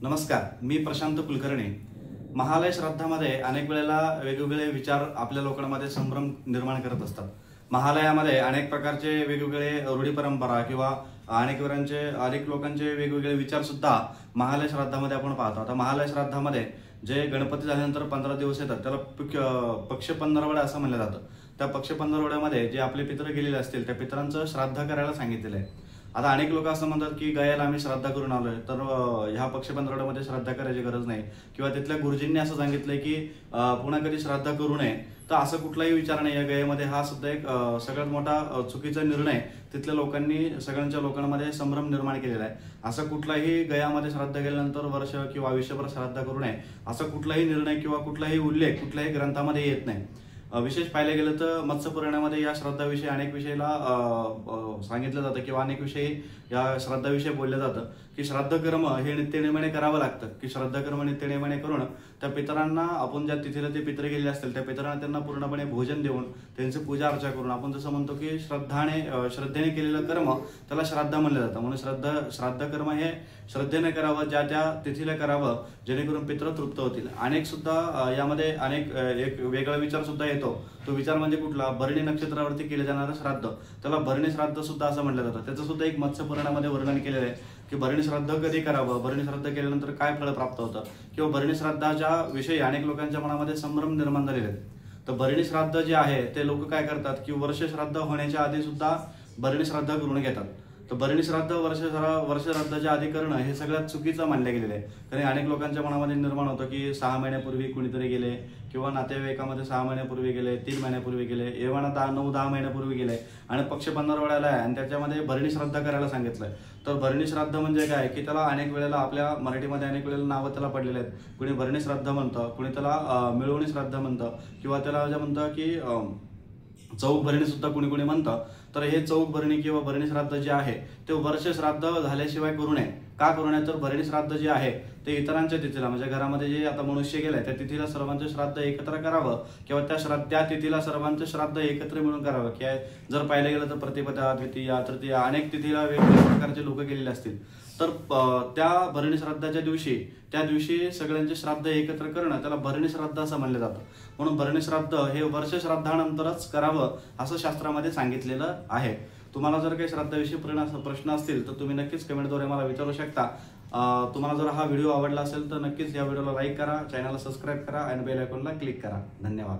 नमस्कार, मी प्रशांत कुलकर्णी। महालय श्राद्धामध्ये अनेक वेळेला वेगवेगळे विचार आपल्या लोकांमध्ये संभ्रम निर्माण करत असतात। महालयामध्ये अनेक प्रकारचे वेगवेगळे रूढी परंपरा किंवा अनेक लोकांचे वेगवेगळे विचार सुद्धा महालय श्राद्धामध्ये आपण पाहतो। आता महालय श्राद्धामध्ये जे गणपती झाल्यानंतर 15 दिवस येतात त्याला पक्ष पंधरवडा असं म्हणलं जातं। त्या पक्ष पंधरवड्यामध्ये जे आपले पितर गेलेले असतील त्या पितरांचं श्राद्ध करायला सांगितलेलं आहे। आता अनेक लोक असं म्हणतात की गयाला आम्ही श्राद्ध करून आलोय, तर ह्या पक्ष पंधरवड्यामध्ये श्राद्ध करायची गरज नाही, किंवा तिथल्या गुरुजींनी असं सांगितलंय की पुन्हा कधी श्राद्ध करू नये। तर असं कुठलाही विचार नाही या गयेमध्ये। हा सुद्धा एक सगळ्यात मोठा चुकीचा निर्णय तिथल्या लोकांनी सगळ्यांच्या लोकांमध्ये संभ्रम निर्माण केलेला आहे। असं कुठलाही गयामध्ये श्राद्ध केल्यानंतर वर्ष किंवा आयुष्यभर श्राद्ध करू नये असा कुठलाही निर्णय किंवा कुठलाही उल्लेख कुठल्याही ग्रंथामध्ये येत नाही। विशेष पाहिले गेलं तर मत्स्य पुराणामध्ये या श्राद्धाविषयी अनेक विषयाला सांगितलं जातं किंवा अनेक विषयी या श्राद्धाविषयी बोललं जातं की श्राद्ध कर्म हे नित्यनेमाने करावं लागतं, की श्राद्ध कर्म नित्यनेमाने करून त्या पितरांना आपण ज्या तिथीला ते पितर गेलेले असतील त्या पितरांना त्यांना पूर्णपणे भोजन देऊन त्यांची पूजा अर्चा करून आपण जसं म्हणतो की श्रद्धेने केलेलं कर्म त्याला श्राद्ध म्हणलं जातं। म्हणून श्राद्ध कर्म हे श्रद्धेने करावं, ज्या त्या तिथीला करावं, जेणेकरून पितर तृप्त होतील। अनेक सुद्धा यामध्ये एक वेगळा विचार सुद्धा येतो। तो विचार म्हणजे कुठला? भरणी नक्षत्रावरती केले जाणारं श्राद्ध, त्याला भरणी श्राद्ध सुद्धा असं म्हटलं जातं। त्याचं सुद्धा एक मत्स्य पुराणामध्ये वर्णन केलेलं आहे की भरणी श्राद्ध कधी करावं, भरणी श्राद्ध केल्यानंतर काय फळ प्राप्त होतं, किंवा भरणी श्राद्धाच्या विषयी अनेक लोकांच्या मनामध्ये संभ्रम निर्माण झालेले आहेत। तर भरणी श्राद्ध जे आहे ते लोक काय करतात की वर्ष श्राद्ध होण्याच्या आधी सुद्धा भरणी श्राद्ध करून घेतात। तर भरणी श्राद्ध वर्ष श्राद्धाच्या आधी करणं हे सगळ्यात चुकीचं मानलं गेलेलं आहे। कारण अनेक लोकांच्या मनामध्ये निर्माण होतं की 6 महिन्यापूर्वी कुणीतरी गेले, किंवा नातेवाईकामध्ये 6 महिन्यापूर्वी गेले, 3 महिन्यापूर्वी गेले, एव्हाना 9-10 महिन्यापूर्वी गेले आणि पक्ष पंधरवड्याला आहे आणि त्याच्यामध्ये भरणी श्राद्ध करायला सांगितलंय। तर भरणी श्राद्ध म्हणजे काय की त्याला अनेक वेळेला आपल्या मराठीमध्ये अनेक वेळेला नावं त्याला पडलेले आहेत। कुणी भरणी श्राद्ध म्हणतं, कुणी त्याला मिळवणी श्राद्ध म्हणतं, किंवा त्याला जे म्हणतं की चौक भरणी सुद्धा कुणी म्हणतं। तर हे चौक भरणी किंवा भरणी श्राद्ध जे आहे ते वर्ष श्राद्ध झाल्याशिवाय करू नये। का करू नये? तर भरणी श्राद्ध जे आहे ते इतरांच्या तिथीला म्हणजे घरामध्ये जे आता मनुष्य गेलाय त्या तिथीला सर्वांचं श्राद्ध एकत्र करावं, किंवा त्या तिथीला सर्वांचं श्राद्ध एकत्र मिळून करावं। की जर पाहिलं गेलं तर प्रतिपदा, द्वितीया, तृतीया अनेक तिथीला वेगवेगळ्या प्रकारचे लोक गेलेले असतील, तर त्या भरणी श्राद्धाच्या त्या दिवशी सगळ्यांचे श्राद्ध एकत्र करणं त्याला भरणी श्राद्ध असं म्हणलं जातं। म्हणून भरणी श्राद्ध हे वर्ष श्राद्धानंतरच करावं असं शास्त्रामध्ये सांगितलेलं आहे। तुम्हाला जर काही श्राद्धाविषयी प्रश्न असतील तर तुम्ही नक्कीच कमेंटद्वारे मला विचारू शकता। तुम्हाला जर हा व्हिडिओ आवडला असेल तर नक्कीच या व्हिडिओला लाईक करा, चॅनलला सबस्क्राईब करा आणि बेल आयकॉनला क्लिक करा। धन्यवाद।